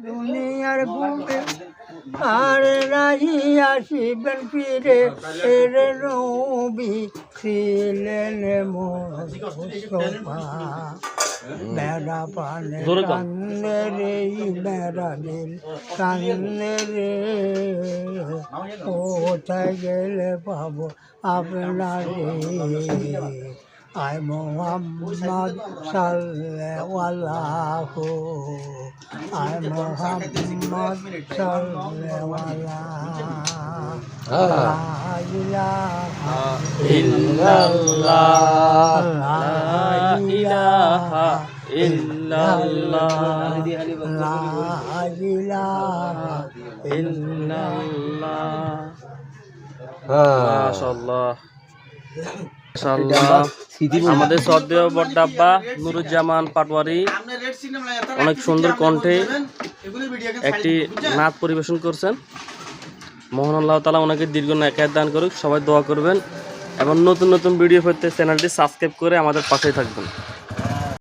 দুনিয়ার বুকে আর রাহি আসিবেন ফিরে এর নবী ছিলেন মুস্তাফা বেড়া পানে কান্দে রে বেড়া দিল কান্দে রে কোথায় গেলে পাবো আপনারে আয় মোহাম্মদ সাল্লাল্লাহু আয় মোহাম্মদ সাল্লাল্লাহু লা ইলাহা ইল্লাল্লাহ লা ইলাহা ইল্লাল্লাহ লা ইলাহা ইল্লাল্লাহ মাশাআল্লাহ মাশাআল্লাহ। আমাদের সদ্দেহ বড়ডাব্বা নুরুজ্জামান পাটওয়ারি অনেক সুন্দর কণ্ঠে একটি নাচ পরিবেশন করছেন। মহান আল্লাহ তাআলা ওনাকে দীর্ঘ নেকায়াত দান করুক। সবাই দোয়া করবেন এবং নতুন নতুন ভিডিও পেতে চ্যানেলটি সাবস্ক্রাইব করে আমাদের পাশেই থাকবেন।